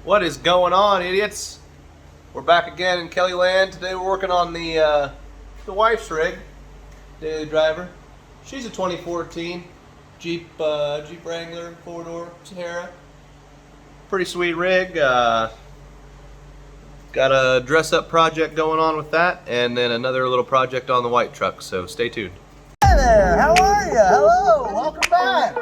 What is going on, idiots? We're back again in Kellyland. Today we're working on the wife's rig, daily driver. She's a 2014 Jeep Wrangler 4-door Sahara. Pretty sweet rig. Got a dress-up project going on with that, and then another little project on the white truck. So stay tuned. Hey there, how are you? Hello, welcome back.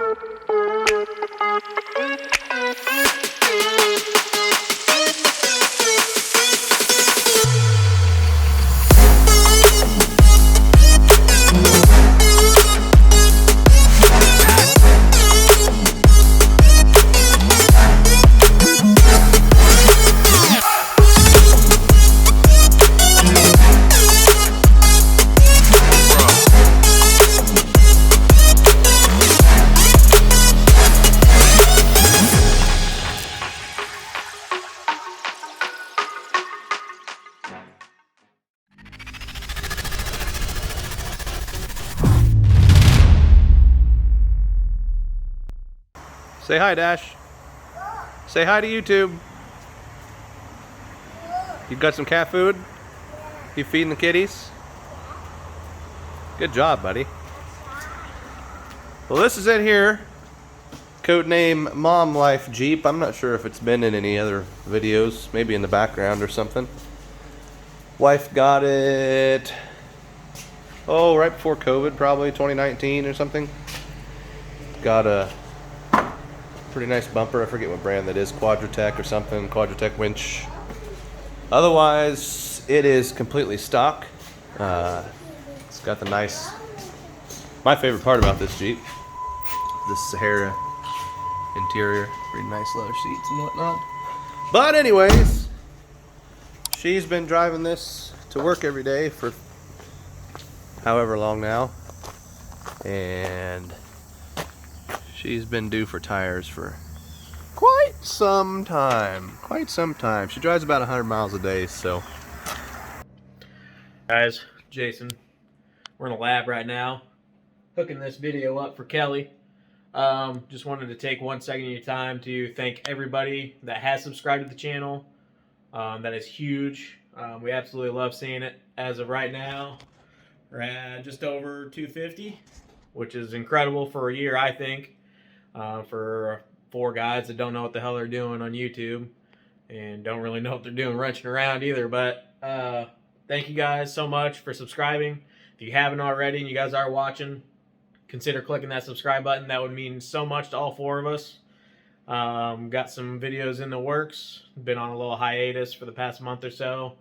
Say hi, Dash. Say hi to YouTube. You got some cat food? You feeding the kitties? Good job, buddy. Well, this is it here. Codename Mom Life Jeep. I'm not sure if it's been in any other videos. Maybe in the background or something. Wife got it, right before COVID, probably 2019 or something. Got a pretty nice bumper. I forget what brand that is, Quadratec or something, Quadratec winch. Otherwise, it is completely stock. It's got the nice, my favorite part about this Jeep, this Sahara interior, pretty nice leather seats and whatnot. But anyways, she's been driving this to work every day for however long now, and she's been due for tires for quite some time. She drives about 100 miles a day, so. Guys, Jason, we're in a lab right now, hooking this video up for Kelly. Just wanted to take 1 second of your time to thank everybody that has subscribed to the channel. That is huge. We absolutely love seeing it. As of right now, we're at just over 250, which is incredible for a year, I think. For 4 guys that don't know what the hell they're doing on YouTube and don't really know what they're doing wrenching around either. But thank you guys so much for subscribing. If you haven't already and you guys are watching, consider clicking that subscribe button. That would mean so much to all 4 of us. Got some videos in the works. Been on a little hiatus for the past month or so.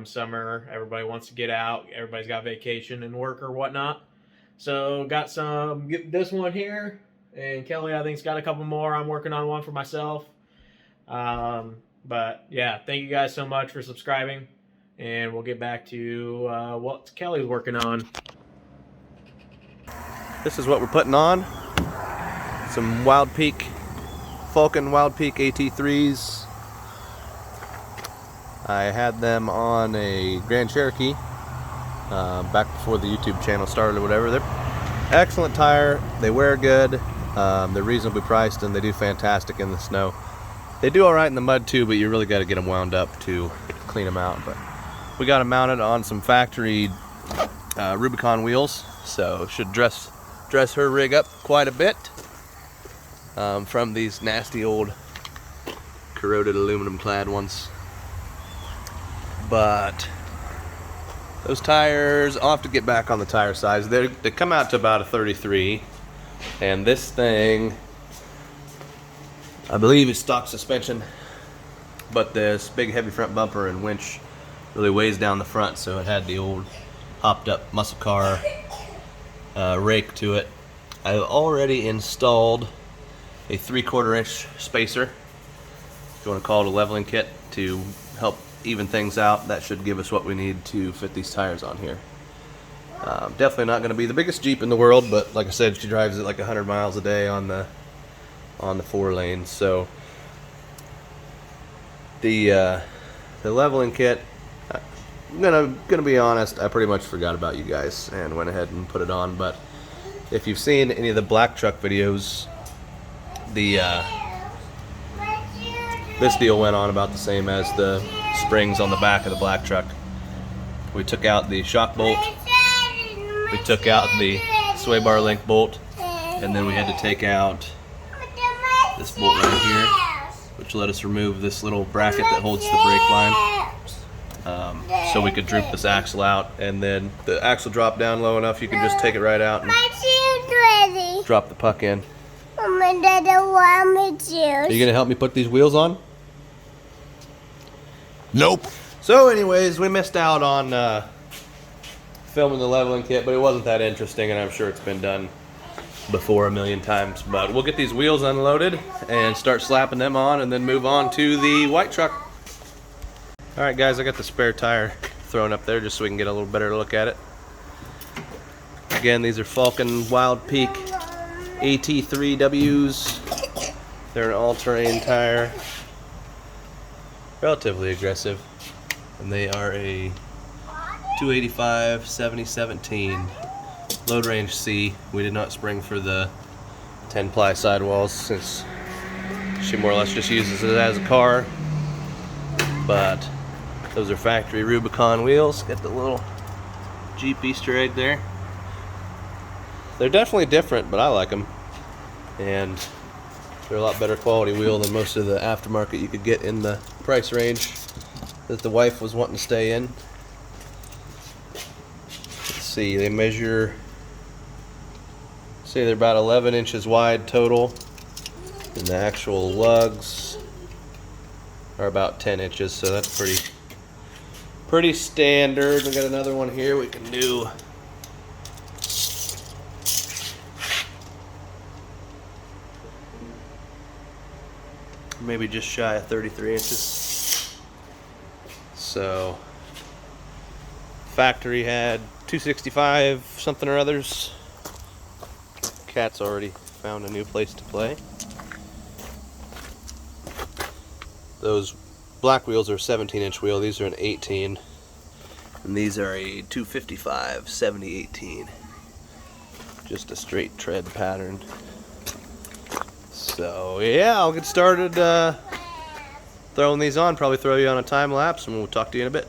Summer, everybody wants to get out. Everybody's got vacation and work or whatnot. So got this one here. And Kelly, I think's got a couple more. I'm working on one for myself. But yeah, thank you guys so much for subscribing. And we'll get back to what Kelly's working on. This is what we're putting on. Some Wild Peak, Falcon Wild Peak AT3s. I had them on a Grand Cherokee back before the YouTube channel started or whatever. They're excellent tire. They wear good. They're reasonably priced and they do fantastic in the snow. They do alright in the mud too, but you really got to get them wound up to clean them out. But we got them mounted on some factory Rubicon wheels, so should dress her rig up quite a bit from these nasty old corroded aluminum clad ones. But those tires, I'll have to get back on the tire size. They come out to about a 33. And this thing, I believe is stock suspension, but this big heavy front bumper and winch really weighs down the front, so it had the old hopped up muscle car rake to it. I've already installed a 3/4 inch spacer, if you want to call it a leveling kit, to help even things out. That should give us what we need to fit these tires on here. Definitely not going to be the biggest Jeep in the world, but like I said, she drives it like 100 miles a day on the 4 lanes. So the leveling kit, I'm gonna be honest, I pretty much forgot about you guys and went ahead and put it on. But if you've seen any of the black truck videos, the This deal went on about the same as the springs on the back of the black truck. We took out the shock bolt, we took out the sway bar link bolt, and then we had to take out this bolt right here, which let us remove this little bracket that holds the brake line, so we could droop this axle out, and then the axle dropped down low enough you can just take it right out and drop the puck in. Mama, Dad, I want me Are you gonna help me put these wheels on? Nope. So anyways, we missed out on filming the leveling kit, but it wasn't that interesting, and I'm sure it's been done before a million times. But we'll get these wheels unloaded and start slapping them on, and then move on to the white truck. All right, guys, I got the spare tire thrown up there just so we can get a little better look at it. Again, these are Falcon Wild Peak AT3Ws. They're an all-terrain tire, relatively aggressive, and they are a 285 7017 load range C. We did not spring for the 10-ply sidewalls since she more or less just uses it as a car, but those are factory Rubicon wheels. Got the little Jeep Easter egg there. They're definitely different, but I like them, and they're a lot better quality wheel than most of the aftermarket you could get in the price range that the wife was wanting to stay in. Let's see, they measure, say they're about 11 inches wide total, and the actual lugs are about 10 inches, so that's pretty standard. We got another one here we can do. Maybe just shy of 33 inches. So factory had 265 something or others. Cat's already found a new place to play. Those black wheels are a 17-inch wheel. These are an 18, and these are a 255 7018. Just a straight tread pattern. So yeah, I'll get started throwing these on. Probably throw you on a time lapse, and we'll talk to you in a bit.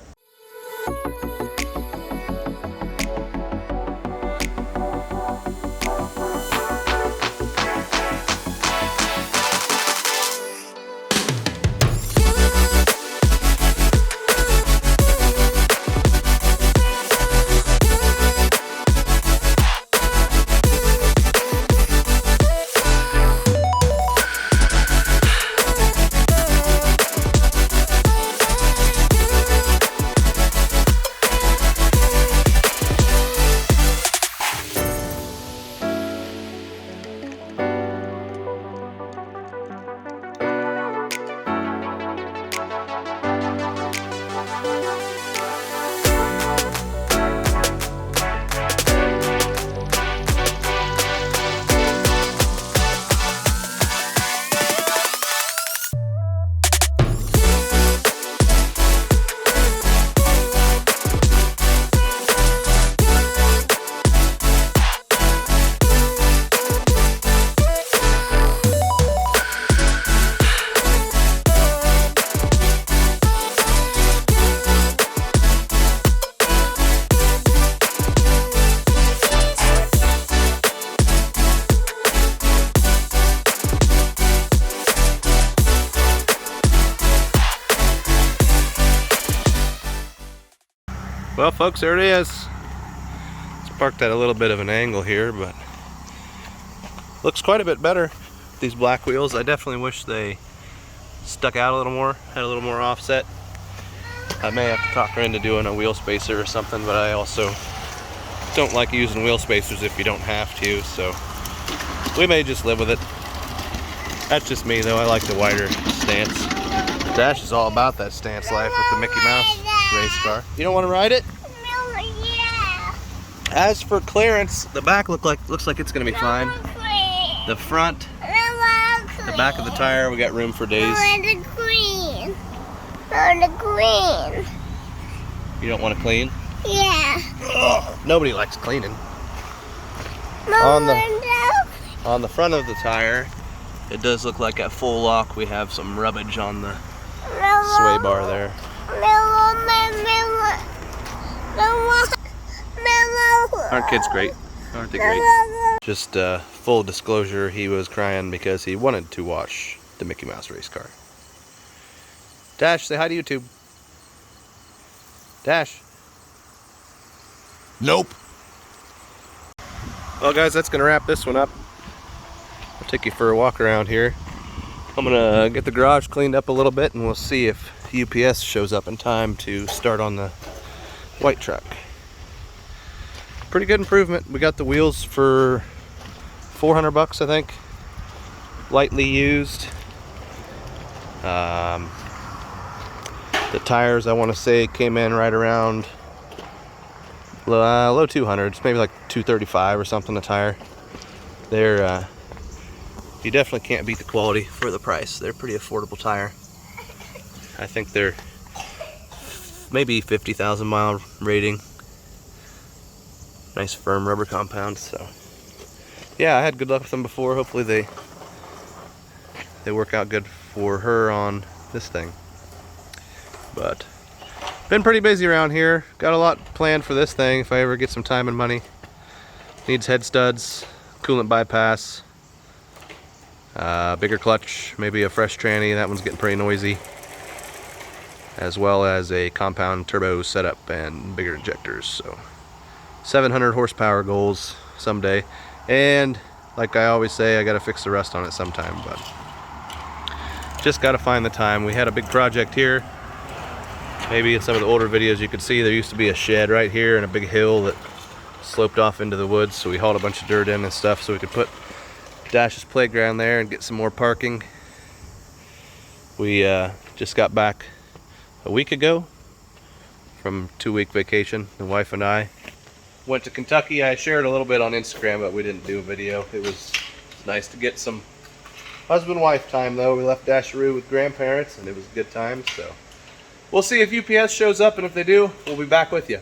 Well, folks, there it is. It's parked at a little bit of an angle here, but looks quite a bit better. These black wheels, I definitely wish they stuck out a little more, had a little more offset. I may have to talk her into doing a wheel spacer or something, but I also don't like using wheel spacers if you don't have to, so we may just live with it. That's just me, though. I like the wider stance. Dash is all about that stance life with the Mickey Mouse race car. You don't want to ride it? No, yeah. As for clearance, the back looks like it's going to be fine. The front, the back of the tire, we got room for days. The green. The green. You don't want to clean? Yeah. Ugh, nobody likes cleaning. Mama, On the front of the tire, It does look like at full lock we have some rubbage on the sway bar there. Aren't kids great? Aren't they great? Just full disclosure, he was crying because he wanted to watch the Mickey Mouse race car. Dash, say hi to YouTube. Dash. Nope. Well guys, that's gonna wrap this one up. I'll take you for a walk around here. I'm gonna get the garage cleaned up a little bit and we'll see if UPS shows up in time to start on the white truck. Pretty good improvement. We got the wheels for 400 bucks, I think. Lightly used. The tires, I want to say, came in right around low 200s, maybe like 235 or something a tire. They're you definitely can't beat the quality for the price. They're pretty affordable tire. I think they're maybe 50,000 mile rating. Nice firm rubber compound. So yeah, I had good luck with them before. Hopefully they work out good for her on this thing. But been pretty busy around here. Got a lot planned for this thing if I ever get some time and money. Needs head studs, coolant bypass, bigger clutch, maybe a fresh tranny. That one's getting pretty noisy. As well as a compound turbo setup and bigger injectors. So 700 horsepower goals someday. And like I always say, I gotta fix the rust on it sometime, but just gotta find the time. We had a big project here. Maybe in some of the older videos you could see there used to be a shed right here and a big hill that sloped off into the woods, so we hauled a bunch of dirt in and stuff so we could put Dash's playground there and get some more parking. We just got back a week ago from 2-week vacation. The wife and I went to Kentucky. I shared a little bit on Instagram, but we didn't do a video. It was nice to get some husband-wife time though. We left Dasharoo with grandparents and it was a good time. So we'll see if UPS shows up, and if they do, we'll be back with you.